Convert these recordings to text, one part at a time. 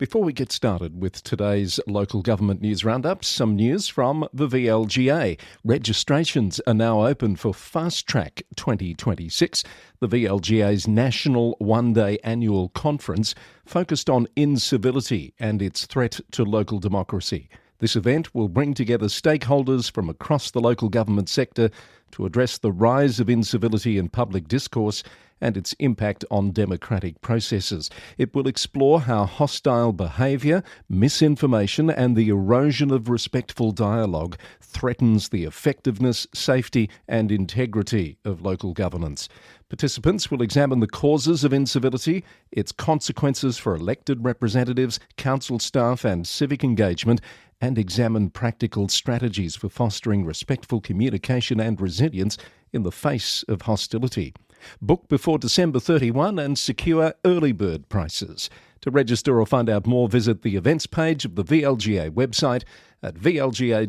Before we get started with today's Local Government News Roundup, some news from the VLGA. Registrations are now open for Fast Track 2026, the VLGA's national one-day annual conference focused on incivility and its threat to local democracy. This event will bring together stakeholders from across the local government sector to address the rise of incivility in public discourse and its impact on democratic processes. It will explore how hostile behaviour, misinformation and the erosion of respectful dialogue threatens the effectiveness, safety and integrity of local governance. Participants will examine the causes of incivility, its consequences for elected representatives, council staff and civic engagement, and examine practical strategies for fostering respectful communication and resilience in the face of hostility. Book before December 31 and secure early bird prices. To register or find out more, visit the events page of the VLGA website at vlga.org.au.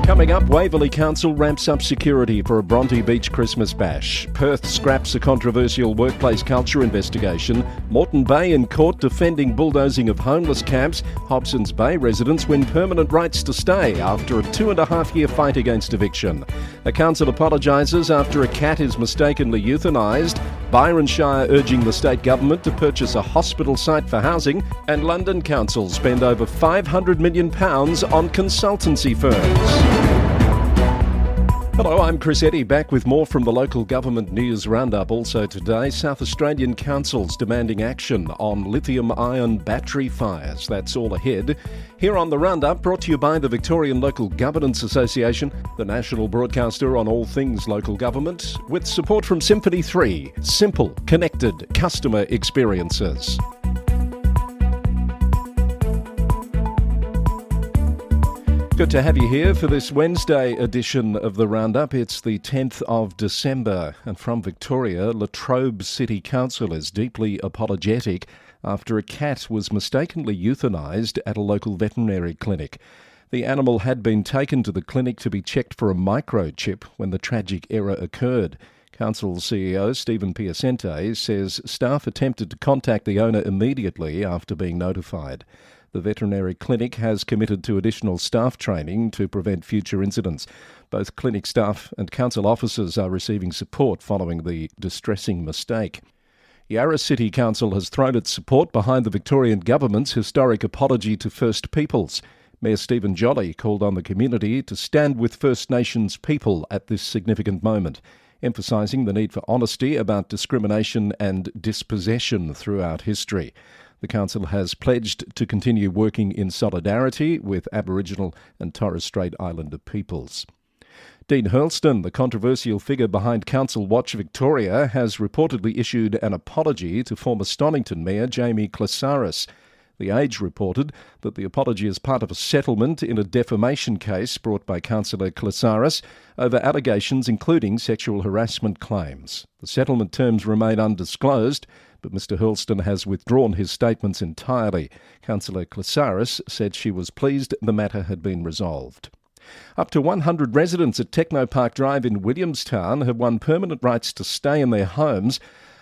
Coming up, Waverley Council ramps up security for a Bronte Beach Christmas bash. Perth scraps a controversial workplace culture investigation. Moreton Bay in court defending bulldozing of homeless camps. Hobsons Bay residents win permanent rights to stay after a 2.5-year fight against eviction. A council apologises after a cat is mistakenly euthanised. Byron Shire urging the state government to purchase a hospital site for housing. And London councils spend over £500 million on consultancy firms. Hello, I'm Chris Eddy, back with more from the Local Government News Roundup. Also today, South Australian councils demanding action on lithium-ion battery fires. That's all ahead. Here on the Roundup, brought to you by the Victorian Local Governance Association, the national broadcaster on all things local government, with support from Symphony 3, simple, connected customer experiences. Good to have you here for this Wednesday edition of the Roundup. It's the 10th of December, and from Victoria, Latrobe City Council is deeply apologetic after a cat was mistakenly euthanised at a local veterinary clinic. The animal had been taken to the clinic to be checked for a microchip when the tragic error occurred. Council CEO Stephen Piacente says staff attempted to contact the owner immediately after being notified. The veterinary clinic has committed to additional staff training to prevent future incidents. Both clinic staff and council officers are receiving support following the distressing mistake. Yarra City Council has thrown its support behind the Victorian Government's historic apology to First Peoples. Mayor Stephen Jolly called on the community to stand with First Nations people at this significant moment, emphasising the need for honesty about discrimination and dispossession throughout history. The Council has pledged to continue working in solidarity with Aboriginal and Torres Strait Islander peoples. Dean Hurlston, the controversial figure behind Council Watch Victoria, has reportedly issued an apology to former Stonington Mayor Jamie Classaris. The Age reported that the apology is part of a settlement in a defamation case brought by Councillor Classaris over allegations including sexual harassment claims. The settlement terms remain undisclosed, but Mr Hurlston has withdrawn his statements entirely. Councillor Classaris said she was pleased the matter had been resolved. Up to 100 residents at Technopark Drive in Williamstown have won permanent rights to stay in their homes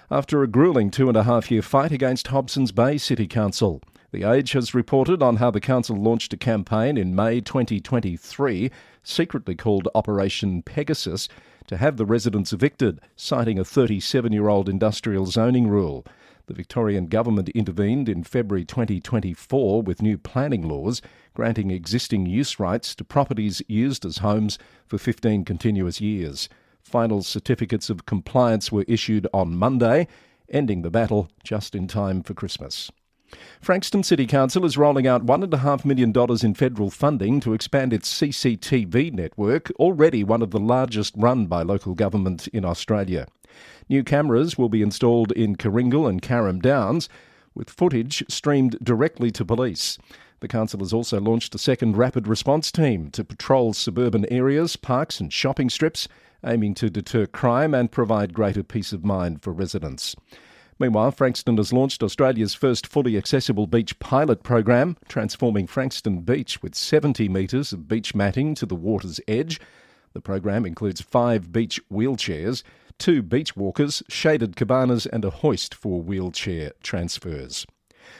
after a gruelling 2.5-year fight against Hobsons Bay City Council. The Age has reported on how the council launched a campaign in May 2023, secretly called Operation Pegasus, to have the residents evicted, citing a 37-year-old industrial zoning rule. The Victorian Government intervened in February 2024 with new planning laws, granting existing use rights to properties used as homes for 15 continuous years. Final certificates of compliance were issued on Monday, ending the battle just in time for Christmas. Frankston City Council is rolling out $1.5 million in federal funding to expand its CCTV network, already one of the largest run by local government in Australia. New cameras will be installed in Karingal and Carrum Downs, with footage streamed directly to police. The council has also launched a second rapid response team to patrol suburban areas, parks and shopping strips, aiming to deter crime and provide greater peace of mind for residents. Meanwhile, Frankston has launched Australia's first fully accessible beach pilot program, transforming Frankston Beach with 70 metres of beach matting to the water's edge. The program includes 5 beach wheelchairs, 2 beach walkers, shaded cabanas and a hoist for wheelchair transfers.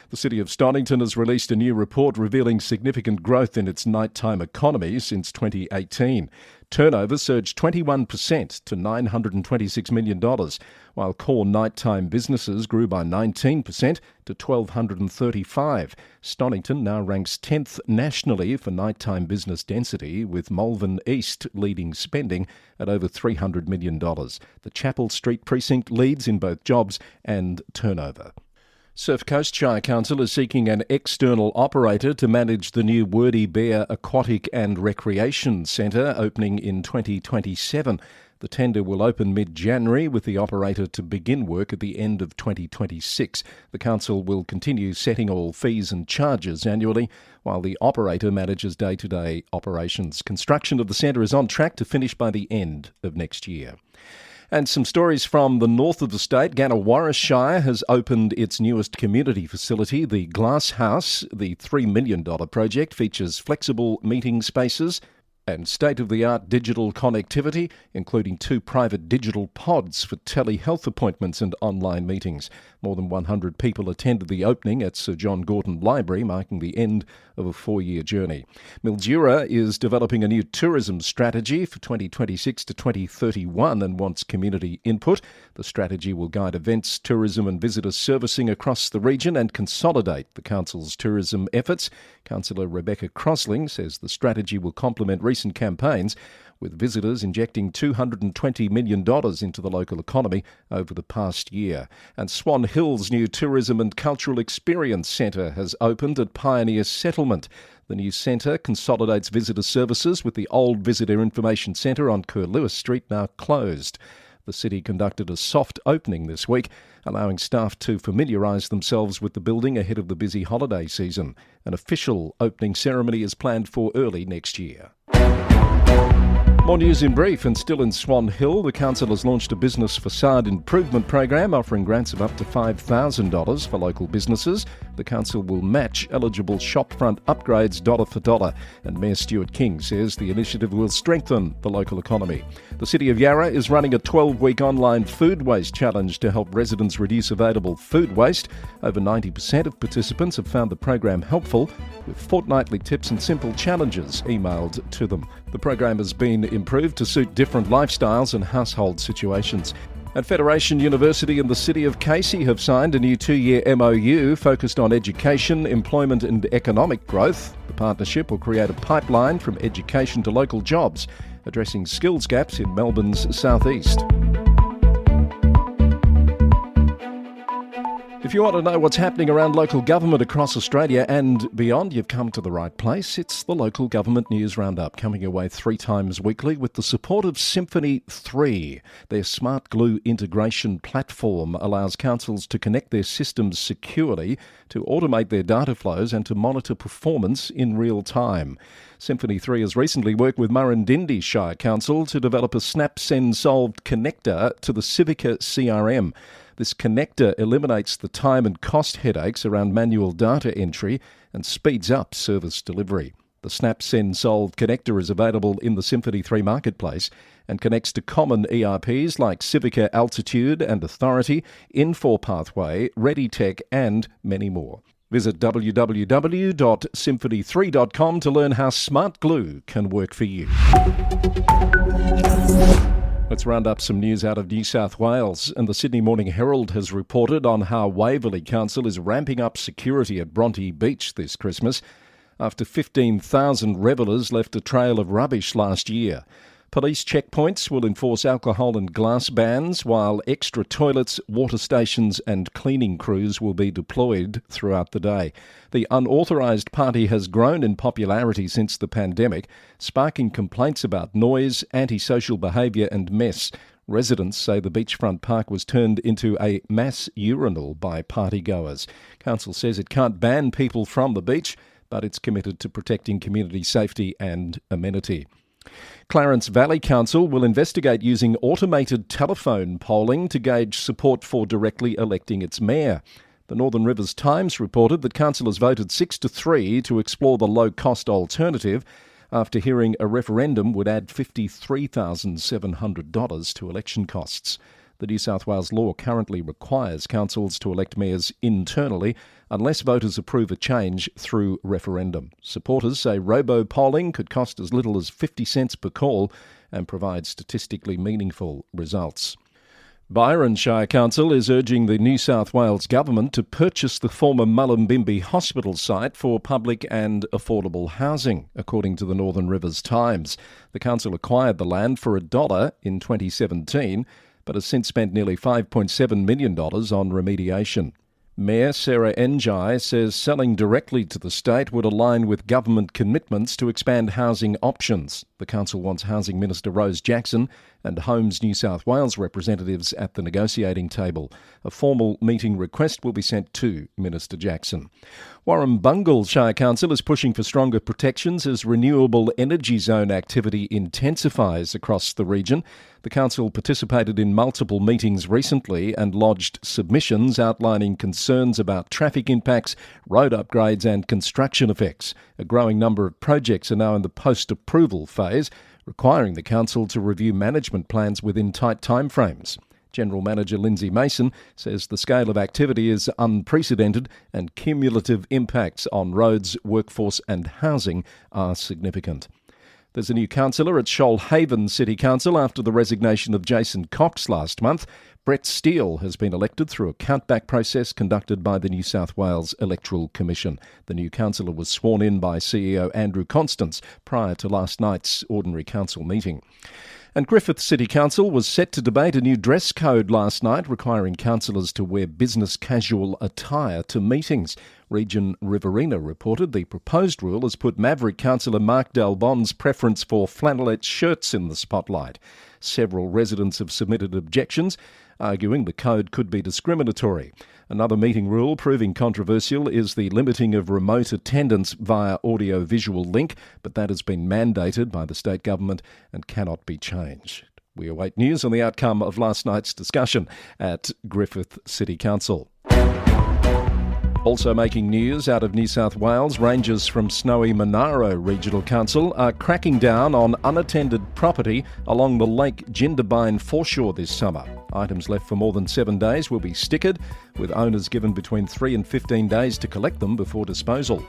The City of Stonington has released a new report revealing significant growth in its nighttime economy since 2018. Turnover surged 21% to $926 million, while core nighttime businesses grew by 19% to 1,235. Stonington now ranks 10th nationally for nighttime business density, with Malvern East leading spending at over $300 million. The Chapel Street precinct leads in both jobs and turnover. Surf Coast Shire Council is seeking an external operator to manage the new Wordie Bear Aquatic and Recreation Centre opening in 2027. The tender will open mid-January with the operator to begin work at the end of 2026. The council will continue setting all fees and charges annually while the operator manages day-to-day operations. Construction of the centre is on track to finish by the end of next year. And some stories from the north of the state. Waverley Shire has opened its newest community facility, the Glass House. The $3 million project features flexible meeting spaces and state-of-the-art digital connectivity, including 2 private digital pods for telehealth appointments and online meetings. More than 100 people attended the opening at Sir John Gorton Library, marking the end of a 4-year journey. Mildura is developing a new tourism strategy for 2026 to 2031 and wants community input. The strategy will guide events, tourism and visitor servicing across the region and consolidate the council's tourism efforts. Councillor Rebecca Crosling says the strategy will complement recent campaigns, with visitors injecting $220 million into the local economy over the past year. And Swan Hill's new Tourism and Cultural Experience Centre has opened at Pioneer Settlement. The new centre consolidates visitor services with the old Visitor Information Centre on Curlewis Street now closed. The city conducted a soft opening this week, allowing staff to familiarise themselves with the building ahead of the busy holiday season. An official opening ceremony is planned for early next year. More news in brief, and still in Swan Hill, the council has launched a business facade improvement program offering grants of up to $5,000 for local businesses. The council will match eligible shopfront upgrades dollar for dollar, and Mayor Stuart King says the initiative will strengthen the local economy. The City of Yarra is running a 12-week online food waste challenge to help residents reduce available food waste. Over 90% of participants have found the program helpful, with fortnightly tips and simple challenges emailed to them. The program has been improved to suit different lifestyles and household situations. And Federation University and the City of Casey have signed a new 2-year MOU focused on education, employment and economic growth. The partnership will create a pipeline from education to local jobs, addressing skills gaps in Melbourne's southeast. If you want to know what's happening around local government across Australia and beyond, you've come to the right place. It's the Local Government News Roundup, coming your way 3 times weekly with the support of Symphony 3. Their smart glue integration platform allows councils to connect their systems securely, to automate their data flows and to monitor performance in real time. Symphony 3 has recently worked with Murrindindi Shire Council to develop a Snap Send Solved connector to the Civica CRM. This connector eliminates the time and cost headaches around manual data entry and speeds up service delivery. The Snap Send Solved connector is available in the Symphony 3 marketplace and connects to common ERPs like Civica Altitude and Authority, Infor Pathway, ReadyTech and many more. Visit www.symphony3.com to learn how Smart Glue can work for you. Let's round up some news out of New South Wales, and the Sydney Morning Herald has reported on how Waverley Council is ramping up security at Bronte Beach this Christmas after 15,000 revellers left a trail of rubbish last year. Police checkpoints will enforce alcohol and glass bans, while extra toilets, water stations and cleaning crews will be deployed throughout the day. The unauthorised party has grown in popularity since the pandemic, sparking complaints about noise, antisocial behaviour and mess. Residents say the beachfront park was turned into a mass urinal by partygoers. Council says it can't ban people from the beach, but it's committed to protecting community safety and amenity. Clarence Valley Council will investigate using automated telephone polling to gauge support for directly electing its mayor. The Northern Rivers Times reported that councillors voted 6-3 to explore the low-cost alternative. after hearing a referendum would add $53,700 to election costs. The New South Wales law currently requires councils to elect mayors internally unless voters approve a change through referendum. Supporters say robo-polling could cost as little as 50 cents per call and provide statistically meaningful results. Byron Shire Council is urging the New South Wales Government to purchase the former Mullumbimby Hospital site for public and affordable housing, according to the Northern Rivers Times. The council acquired the land for $1 in 2017, but has since spent nearly $5.7 million on remediation. Mayor Sarah Njai says selling directly to the state would align with government commitments to expand housing options. The council wants Housing Minister Rose Jackson and Homes New South Wales representatives at the negotiating table. A formal meeting request will be sent to Minister Jackson. Warrumbungle Shire Council is pushing for stronger protections as renewable energy zone activity intensifies across the region. The council participated in multiple meetings recently and lodged submissions outlining concerns about traffic impacts, road upgrades and construction effects. A growing number of projects are now in the post-approval phase, requiring the council to review management plans within tight timeframes. General Manager Lindsay Mason says the scale of activity is unprecedented and cumulative impacts on roads, workforce and housing are significant. There's a new councillor at Shoalhaven City Council after the resignation of Jason Cox last month. Brett Steele has been elected through a countback process conducted by the New South Wales Electoral Commission. The new councillor was sworn in by CEO Andrew Constance prior to last night's ordinary council meeting. And Griffith City Council was set to debate a new dress code last night requiring councillors to wear business casual attire to meetings. Region Riverina reported the proposed rule has put Maverick councillor Mark Dalbon's preference for flannelette shirts in the spotlight. Several residents have submitted objections, arguing the code could be discriminatory. Another meeting rule proving controversial is the limiting of remote attendance via audio-visual link, but that has been mandated by the state government and cannot be changed. We await news on the outcome of last night's discussion at Griffith City Council. Also making news out of New South Wales, rangers from Snowy Monaro Regional Council are cracking down on unattended property along the Lake Jindabyne foreshore this summer. Items left for more than 7 days will be stickered, with owners given between 3 and 15 days to collect them before disposal.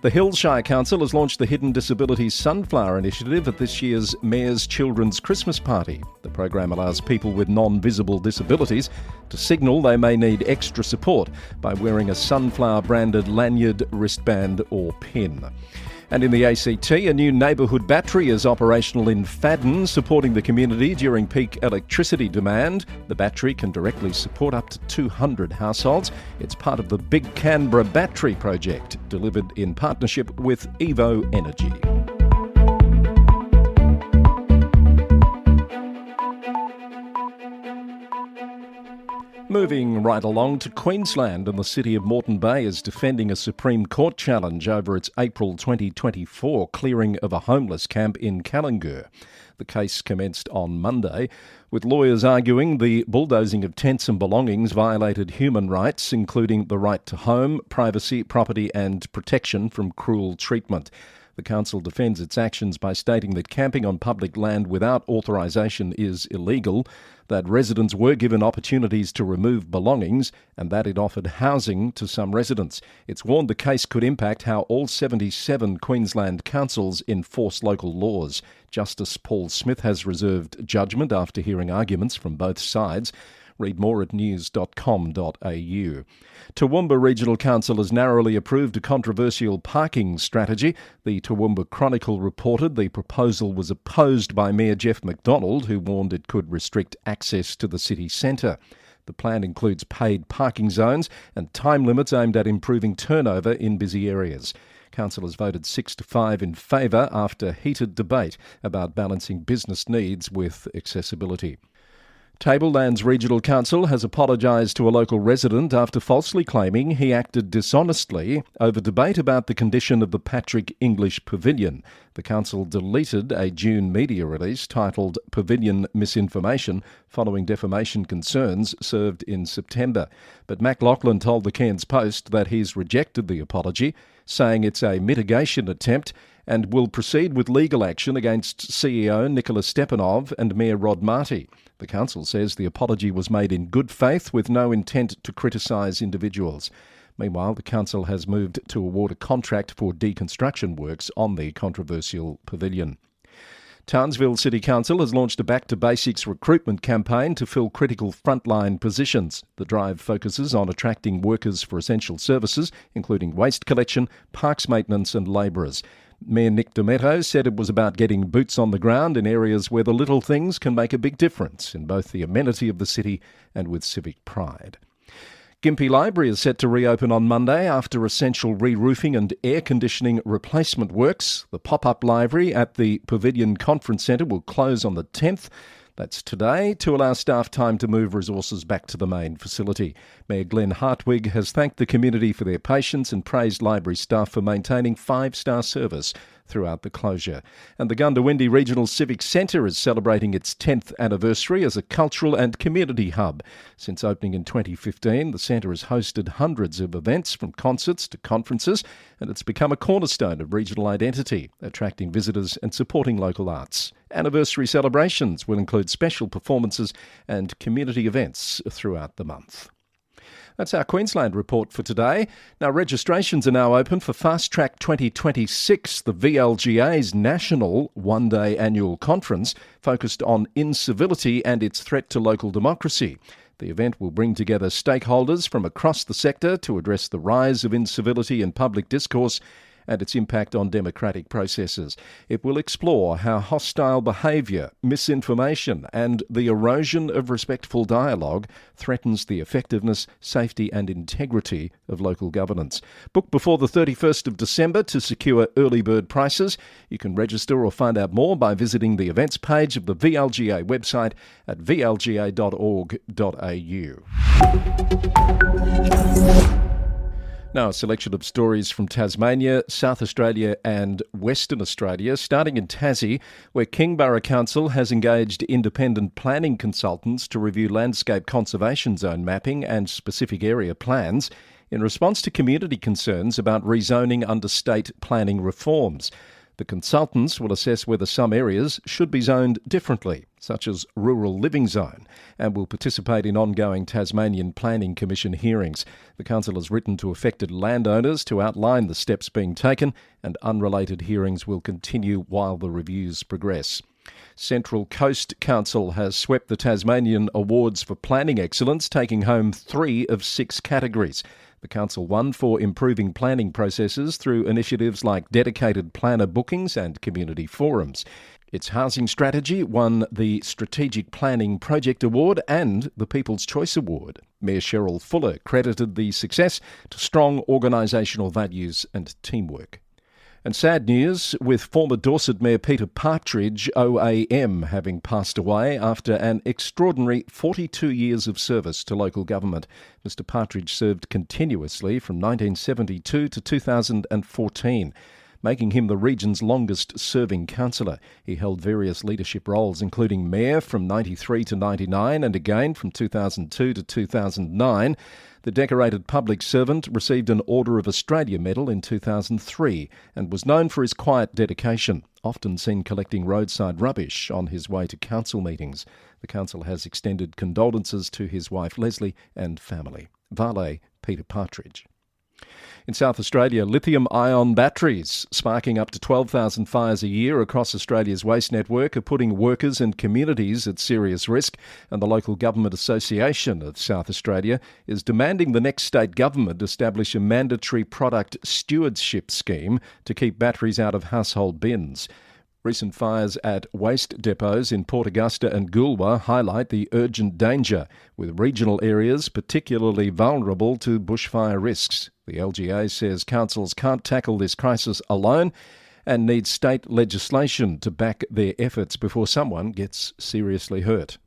The Hills Shire Council has launched the Hidden Disabilities Sunflower Initiative at this year's Mayor's Children's Christmas Party. The program allows people with non-visible disabilities to signal they may need extra support by wearing a sunflower-branded lanyard, wristband or pin. And in the ACT, a new neighbourhood battery is operational in Fadden, supporting the community during peak electricity demand. The battery can directly support up to 200 households. It's part of the Big Canberra Battery Project, delivered in partnership with Evo Energy. Moving right along to Queensland, and the city of Moreton Bay is defending a Supreme Court challenge over its April 2024 clearing of a homeless camp in Calangur. The case commenced on Monday, with lawyers arguing the bulldozing of tents and belongings violated human rights, including the right to home, privacy, property and protection from cruel treatment. The council defends its actions by stating that camping on public land without authorisation is illegal, that residents were given opportunities to remove belongings, and that it offered housing to some residents. It's warned the case could impact how all 77 Queensland councils enforce local laws. Justice Paul Smith has reserved judgment after hearing arguments from both sides. Read more at news.com.au. Toowoomba Regional Council has narrowly approved a controversial parking strategy. The Toowoomba Chronicle reported the proposal was opposed by Mayor Jeff McDonald, who warned it could restrict access to the city centre. The plan includes paid parking zones and time limits aimed at improving turnover in busy areas. Councillors voted 6-5 in favour after heated debate about balancing business needs with accessibility. Tablelands Regional Council has apologised to a local resident after falsely claiming he acted dishonestly over debate about the condition of the Patrick English Pavilion. The council deleted a June media release titled Pavilion Misinformation following defamation concerns served in September. But Mac Lachlan told the Cairns Post that he's rejected the apology, saying it's a mitigation attempt and will proceed with legal action against CEO Nicola Stepanov and Mayor Rod Marty. The council says the apology was made in good faith with no intent to criticise individuals. Meanwhile, the council has moved to award a contract for deconstruction works on the controversial pavilion. Townsville City Council has launched a Back to Basics recruitment campaign to fill critical frontline positions. The drive focuses on attracting workers for essential services, including waste collection, parks maintenance and labourers. Mayor Nick Demetto said it was about getting boots on the ground in areas where the little things can make a big difference in both the amenity of the city and with civic pride. Gympie Library is set to reopen on Monday after essential re-roofing and air conditioning replacement works. The pop-up library at the Pavilion Conference Centre will close on the 10th. That's today, to allow staff time to move resources back to the main facility. Mayor Glenn Hartwig has thanked the community for their patience and praised library staff for maintaining 5-star service throughout the closure. And the Goondiwindi Regional Civic Centre is celebrating its 10th anniversary as a cultural and community hub. Since opening in 2015, the centre has hosted hundreds of events from concerts to conferences, and it's become a cornerstone of regional identity, attracting visitors and supporting local arts. Anniversary celebrations will include special performances and community events throughout the month. That's our Queensland report for today. Now, registrations are now open for Fast Track 2026, the VLGA's national one-day annual conference focused on incivility and its threat to local democracy. The event will bring together stakeholders from across the sector to address the rise of incivility in public discourse and its impact on democratic processes. It will explore how hostile behaviour, misinformation and the erosion of respectful dialogue threatens the effectiveness, safety and integrity of local governance. Book before the 31st of December to secure early bird prices. You can register or find out more by visiting the events page of the VLGA website at vlga.org.au. Now, a selection of stories from Tasmania, South Australia and Western Australia, starting in Tassie, where Kingborough Council has engaged independent planning consultants to review landscape conservation zone mapping and specific area plans in response to community concerns about rezoning under state planning reforms. The consultants will assess whether some areas should be zoned differently, such as rural living zone, and will participate in ongoing Tasmanian Planning Commission hearings. The council has written to affected landowners to outline the steps being taken, and unrelated hearings will continue while the reviews progress. Central Coast Council has swept the Tasmanian Awards for Planning Excellence, taking home 3 of 6 categories. The council won for improving planning processes through initiatives like dedicated planner bookings and community forums. Its housing strategy won the Strategic Planning Project Award and the People's Choice Award. Mayor Cheryl Fuller credited the success to strong organisational values and teamwork. And sad news, with former Dorset Mayor Peter Partridge, OAM, having passed away after an extraordinary 42 years of service to local government. Mr Partridge served continuously from 1972 to 2014. Making him the region's longest-serving councillor. He held various leadership roles, including mayor from 93 to 99 and again from 2002 to 2009. The decorated public servant received an Order of Australia medal in 2003 and was known for his quiet dedication, often seen collecting roadside rubbish on his way to council meetings. The council has extended condolences to his wife Leslie and family. Vale Peter Partridge. In South Australia, lithium-ion batteries, sparking up to 12,000 fires a year across Australia's waste network, are putting workers and communities at serious risk, and the Local Government Association of South Australia is demanding the next state government establish a mandatory product stewardship scheme to keep batteries out of household bins. Recent fires at waste depots in Port Augusta and Goolwa highlight the urgent danger, with regional areas particularly vulnerable to bushfire risks. The LGA says councils can't tackle this crisis alone and need state legislation to back their efforts before someone gets seriously hurt.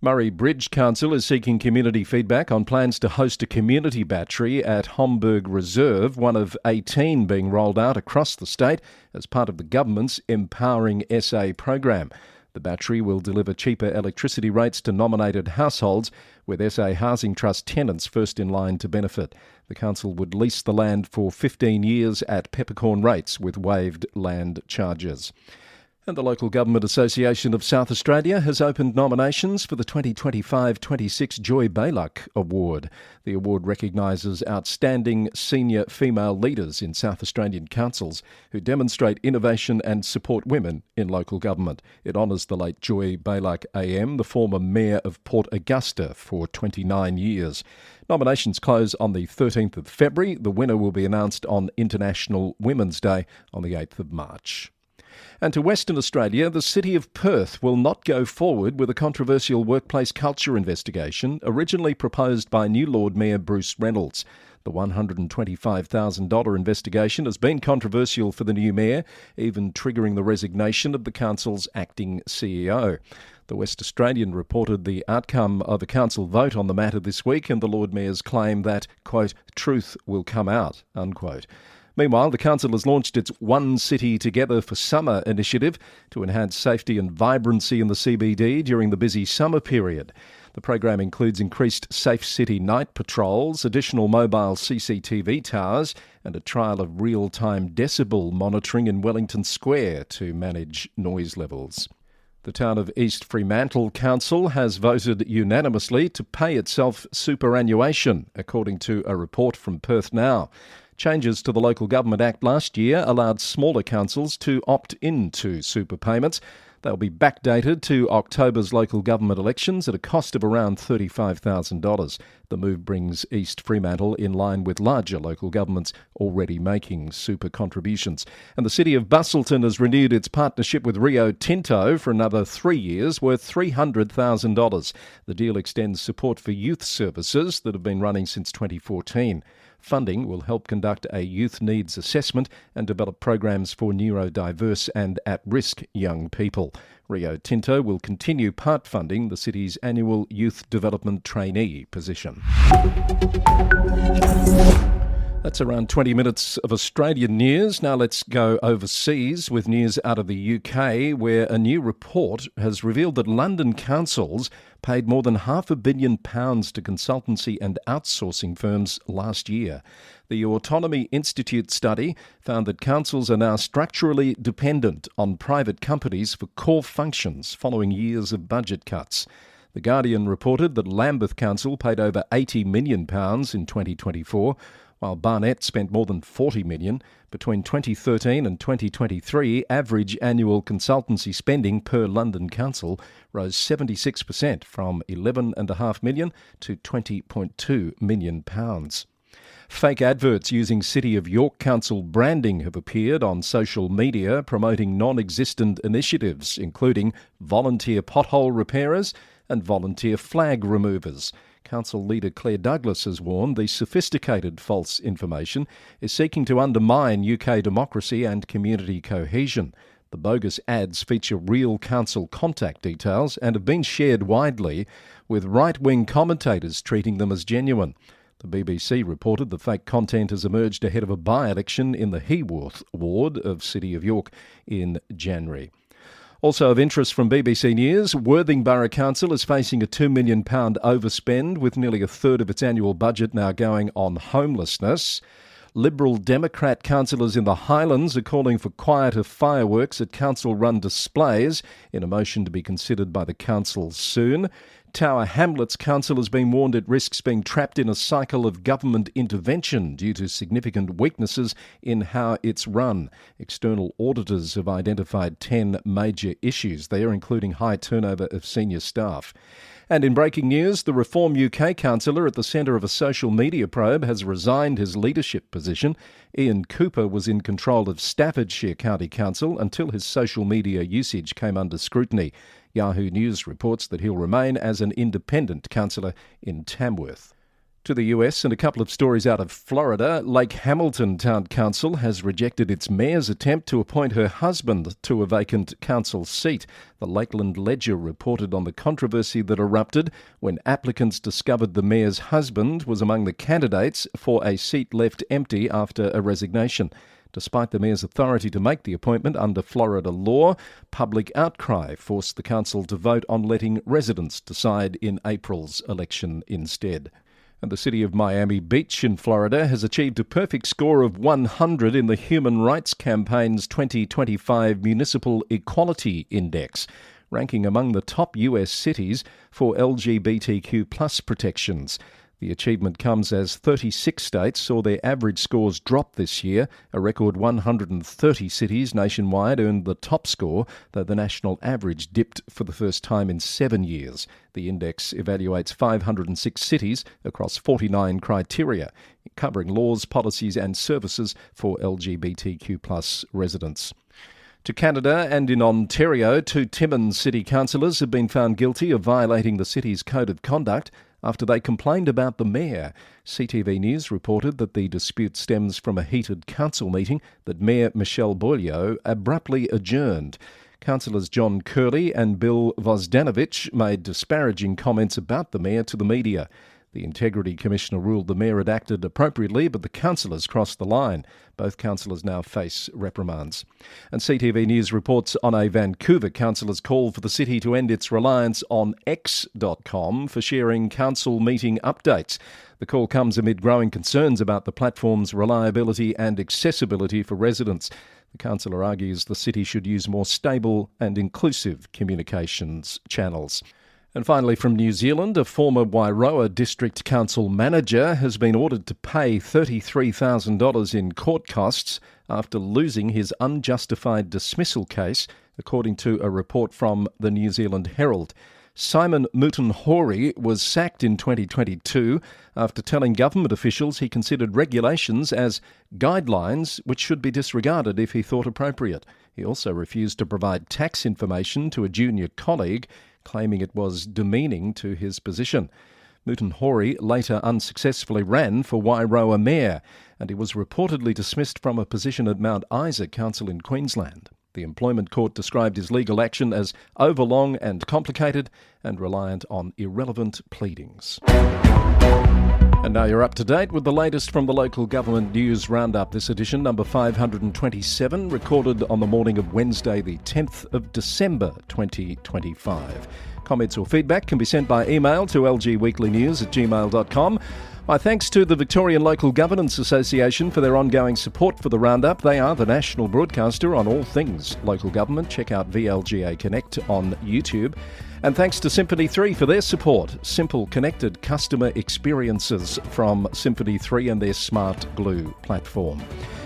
Murray Bridge Council is seeking community feedback on plans to host a community battery at Homburg Reserve, one of 18 being rolled out across the state as part of the government's Empowering SA program. The battery will deliver cheaper electricity rates to nominated households, with SA Housing Trust tenants first in line to benefit. The council would lease the land for 15 years at peppercorn rates with waived land charges. And the Local Government Association of South Australia has opened nominations for the 2025-26 Joy Bayluck Award. The award recognises outstanding senior female leaders in South Australian councils who demonstrate innovation and support women in local government. It honours the late Joy Bayluck AM, the former Mayor of Port Augusta for 29 years. Nominations close on the 13th of February. The winner will be announced on International Women's Day on the 8th of March. And to Western Australia, the city of Perth will not go forward with a controversial workplace culture investigation originally proposed by new Lord Mayor Bruce Reynolds. The $125,000 investigation has been controversial for the new mayor, even triggering the resignation of the council's acting CEO. The West Australian reported the outcome of a council vote on the matter this week and the Lord Mayor's claim that, quote, truth will come out, unquote. Meanwhile, the council has launched its One City Together for Summer initiative to enhance safety and vibrancy in the CBD during the busy summer period. The program includes increased Safe City night patrols, additional mobile CCTV towers and a trial of real-time decibel monitoring in Wellington Square to manage noise levels. The town of East Fremantle Council has voted unanimously to pay itself superannuation, according to a report from Perth Now. Changes to the Local Government Act last year allowed smaller councils to opt into super payments. They'll be backdated to October's local government elections at a cost of around $35,000. The move brings East Fremantle in line with larger local governments already making super contributions. And the city of Busselton has renewed its partnership with Rio Tinto for another 3 years, worth $300,000. The deal extends support for youth services that have been running since 2014. Funding will help conduct a youth needs assessment and develop programs for neurodiverse and at-risk young people. Rio Tinto will continue part funding the city's annual youth development trainee position. That's around 20 minutes of Australian news. Now let's go overseas with news out of the UK, where a new report has revealed that London councils paid more than £500 million to consultancy and outsourcing firms last year. The Autonomy Institute study found that councils are now structurally dependent on private companies for core functions following years of budget cuts. The Guardian reported that Lambeth Council paid over £80 million in 2024, while Barnet spent more than $40 million. Between 2013 and 2023, average annual consultancy spending per London council rose 76% from £11.5 million to £20.2 million. Fake adverts using City of York Council branding have appeared on social media promoting non-existent initiatives, including volunteer pothole repairers and volunteer flag removers. Council leader Claire Douglas has warned the sophisticated false information is seeking to undermine UK democracy and community cohesion. The bogus ads feature real council contact details and have been shared widely, with right-wing commentators treating them as genuine. The BBC reported the fake content has emerged ahead of a by-election in the Heworth ward of City of York in January. Also of interest from BBC News, Worthing Borough Council is facing a £2 million overspend, with nearly a third of its annual budget now going on homelessness. Liberal Democrat councillors in the Highlands are calling for quieter fireworks at council-run displays in a motion to be considered by the council soon. Tower Hamlets Council has been warned it risks being trapped in a cycle of government intervention due to significant weaknesses in how it's run. External auditors have identified 10 major issues there, including high turnover of senior staff. And in breaking news, the Reform UK councillor at the centre of a social media probe has resigned his leadership position. Ian Cooper was in control of Staffordshire County Council until his social media usage came under scrutiny. Yahoo News reports that he'll remain as an independent councillor in Tamworth. To the US and a couple of stories out of Florida, Lake Hamilton Town Council has rejected its mayor's attempt to appoint her husband to a vacant council seat. The Lakeland Ledger reported on the controversy that erupted when applicants discovered the mayor's husband was among the candidates for a seat left empty after a resignation. Despite the mayor's authority to make the appointment under Florida law, public outcry forced the council to vote on letting residents decide in April's election instead. And the city of Miami Beach in Florida has achieved a perfect score of 100 in the Human Rights Campaign's 2025 Municipal Equality Index, ranking among the top US cities for LGBTQ+ protections. The achievement comes as 36 states saw their average scores drop this year. A record 130 cities nationwide earned the top score, though the national average dipped for the first time in 7 years. The index evaluates 506 cities across 49 criteria, covering laws, policies and services for LGBTQ+ residents. To Canada and in Ontario, 2 Timmins city councillors have been found guilty of violating the city's code of conduct after they complained about the mayor. CTV News reported that the dispute stems from a heated council meeting that Mayor Michelle Beaulieu abruptly adjourned. Councillors John Curley and Bill Vozdanovich made disparaging comments about the mayor to the media. The Integrity Commissioner ruled the mayor had acted appropriately, but the councillors crossed the line. Both councillors now face reprimands. And CTV News reports on a Vancouver councillor's call for the city to end its reliance on X.com for sharing council meeting updates. The call comes amid growing concerns about the platform's reliability and accessibility for residents. The councillor argues the city should use more stable and inclusive communications channels. And finally, from New Zealand, a former Wairoa District Council manager has been ordered to pay $33,000 in court costs after losing his unjustified dismissal case, according to a report from the New Zealand Herald. Simon Mutanhori was sacked in 2022 after telling government officials he considered regulations as guidelines which should be disregarded if he thought appropriate. He also refused to provide tax information to a junior colleague, claiming it was demeaning to his position. Mutanhori later unsuccessfully ran for Wairoa Mayor, and he was reportedly dismissed from a position at Mount Isa Council in Queensland. The employment court described his legal action as overlong and complicated and reliant on irrelevant pleadings. And now you're up to date with the latest from the Local Government News Roundup. This edition, number 527, recorded on the morning of Wednesday, the 10th of December 2025. Comments or feedback can be sent by email to lgweeklynews@gmail.com. My thanks to the Victorian Local Governance Association for their ongoing support for the Roundup. They are the national broadcaster on all things local government. Check out VLGA Connect on YouTube. And thanks to Symphony 3 for their support. Simple, connected customer experiences from Symphony 3 and their Smart Glue platform.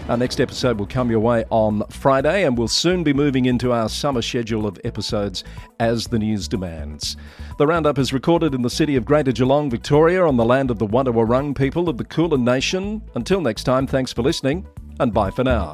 Our next episode will come your way on Friday, and we'll soon be moving into our summer schedule of episodes as the news demands. The Roundup is recorded in the city of Greater Geelong, Victoria, on the land of the Wadawurrung people of the Kulin Nation. Until next time, thanks for listening, and bye for now.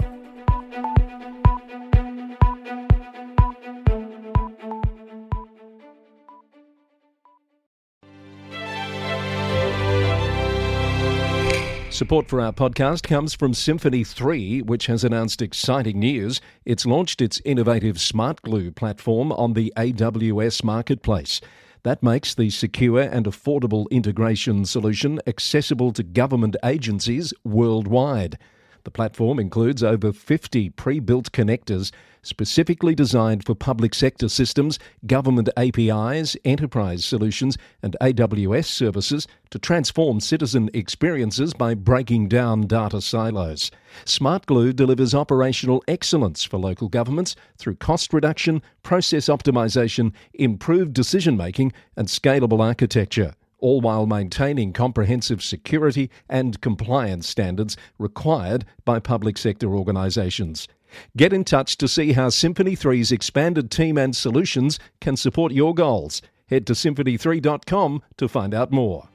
Support for our podcast comes from Symphony 3, which has announced exciting news. It's launched its innovative Smart Glue platform on the AWS Marketplace. That makes the secure and affordable integration solution accessible to government agencies worldwide. The platform includes over 50 pre-built connectors specifically designed for public sector systems, government APIs, enterprise solutions, and AWS services to transform citizen experiences by breaking down data silos. Smart Glue delivers operational excellence for local governments through cost reduction, process optimization, improved decision-making, and scalable architecture, all while maintaining comprehensive security and compliance standards required by public sector organisations. Get in touch to see how Symphony 3's expanded team and solutions can support your goals. Head to symphony3.com to find out more.